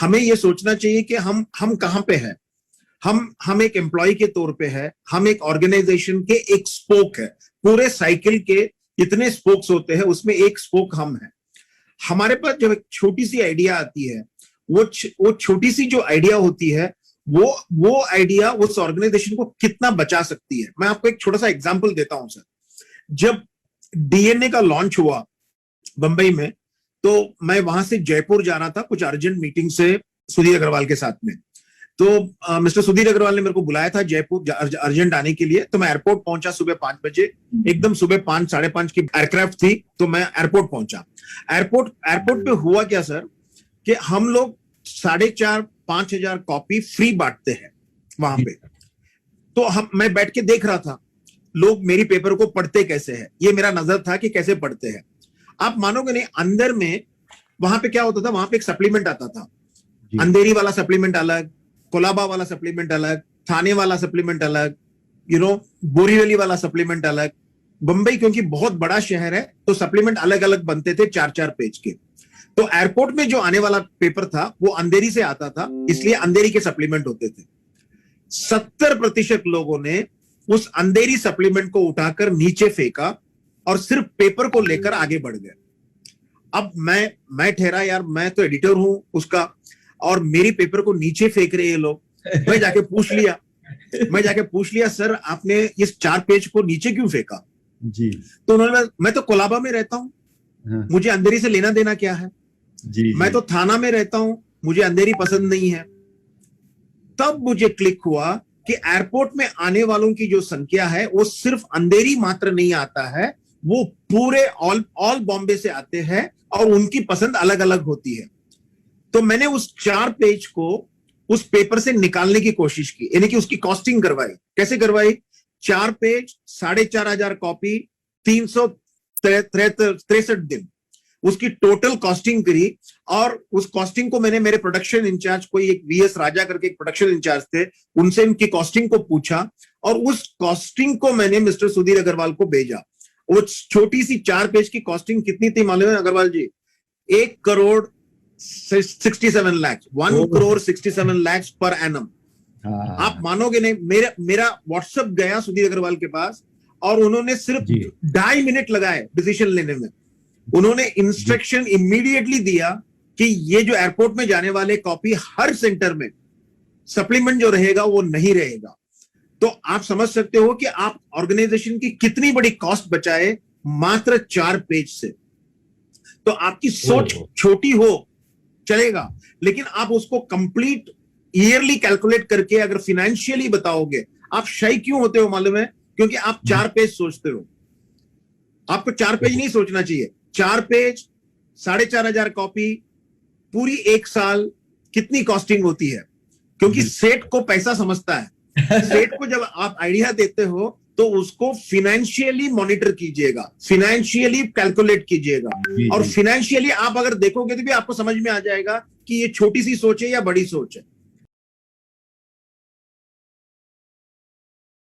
हमें ये सोचना चाहिए कि हम कहाँ पे है। हम एक एम्प्लॉय के तौर पे है, हम एक ऑर्गेनाइजेशन के एक स्पोक है। पूरे साइकिल के इतने स्पोक्स होते हैं, उसमें एक स्पोक हम है। हमारे पास जब एक छोटी सी आइडिया आती है, वो छोटी सी जो आइडिया होती है, वो आइडिया उस ऑर्गेनाइजेशन को कितना बचा सकती है। मैं आपको एक छोटा सा एग्जांपल देता हूं सर। जब डीएनए का लॉन्च हुआ बंबई में, तो मैं वहां से जयपुर जा रहा था कुछ अर्जेंट मीटिंग से सुधीर अग्रवाल के साथ में। तो मिस्टर सुधीर अग्रवाल ने मेरे को बुलाया था जयपुर अर्जेंट आने के लिए। तो मैं एयरपोर्ट पहुंचा सुबह 5 बजे, एकदम सुबह 5, 5:30 की एयरक्राफ्ट थी। तो मैं एयरपोर्ट पहुंचा। एयरपोर्ट पे हुआ क्या सर कि हम लोग 4,500-5,000 कॉपी फ्री बांटते हैं वहां पे। तो मैं बैठ के देख रहा था लोग मेरी पेपर को पढ़ते कैसे हैं। ये मेरा नजर था कि कैसे पढ़ते हैं। आप मानोगे नहीं, अंदर में वहां पे क्या होता था, वहां पे एक सप्लीमेंट आता था। अंधेरी वाला सप्लीमेंट अलग, कोलाबा वाला सप्लीमेंट अलग, थाने वाला सप्लीमेंट अलग, बोरीवली वाला सप्लीमेंट अलग। बंबई क्योंकि बहुत बड़ा शहर है, तो सप्लीमेंट अलग अलग बनते थे 4-4 पेज के। तो एयरपोर्ट में जो आने वाला पेपर था वो अंधेरी से आता था, इसलिए अंधेरी के सप्लीमेंट होते थे। 70% लोगों ने उस अंधेरी सप्लीमेंट को उठाकर नीचे फेंका और सिर्फ पेपर को लेकर आगे बढ़ गए। अब मैं ठहरा, यार मैं तो एडिटर हूं उसका, और मेरी पेपर को नीचे फेंक रहे ये लोग। मैं जाके पूछ लिया सर आपने इस 4 पेज को नीचे क्यों फेंका जी। तो उन्होंने, मैं तो कोलाबा में रहता हूं, मुझे अंधेरी से लेना देना क्या है जी। मैं तो थाना में रहता हूं, मुझे अंधेरी पसंद नहीं है। तब मुझे क्लिक हुआ कि एयरपोर्ट में आने वालों की जो संख्या है वो सिर्फ अंधेरी मात्र नहीं आता है, वो पूरे ऑल बॉम्बे से आते हैं और उनकी पसंद अलग अलग होती है। तो मैंने उस 4 पेज को उस पेपर से निकालने की कोशिश की, यानी कि उसकी कॉस्टिंग करवाई। कैसे करवाई? 4 पेज 4,500 कॉपी, 363 दिन उसकी टोटल कॉस्टिंग करी। और उस कॉस्टिंग को मैंने मेरे प्रोडक्शन इंचार्ज, कोई एक वीएस राजा करके एक प्रोडक्शन इंचार्ज थे, उनसे इनकी कॉस्टिंग को पूछा और उस कॉस्टिंग को मैंने मिस्टर सुधीर अग्रवाल को भेजा। वो छोटी सी 4 पेज की कॉस्टिंग कितनी थी मालूम है अग्रवाल जी? 1,67 लाख, 1,67 लाख पर एनम। आप मानोगे नहीं, मेरा व्हाट्सएप गया सुधीर अग्रवाल के पास और उन्होंने सिर्फ 2.5 मिनट लगाए डिसीजन लेने में। उन्होंने इंस्ट्रक्शन इमीडिएटली दिया कि ये जो एयरपोर्ट में जाने वाले कॉपी हर सेंटर में सप्लीमेंट जो रहेगा वो नहीं रहेगा। तो आप समझ सकते हो कि आप ऑर्गेनाइजेशन की कितनी बड़ी कॉस्ट बचाए मात्र 4 पेज से। तो आपकी सोच छोटी हो चलेगा, लेकिन आप उसको कंप्लीट ईयरली कैलकुलेट करके अगर फाइनेंशियली बताओगे, आप शाई क्यों होते हो मालूम है? क्योंकि आप 4 पेज सोचते हो। आपको 4 पेज नहीं सोचना चाहिए। 4 पेज 4,500 कॉपी, पूरी 1 साल कितनी कॉस्टिंग होती है? क्योंकि सेठ को पैसा समझता है। सेठ को जब आप आइडिया देते हो तो उसको फाइनेंशियली मॉनिटर कीजिएगा, फाइनेंशियली कैलकुलेट कीजिएगा, और फाइनेंशियली आप अगर देखोगे तो भी आपको समझ में आ जाएगा कि ये छोटी सी सोच है या बड़ी सोच है।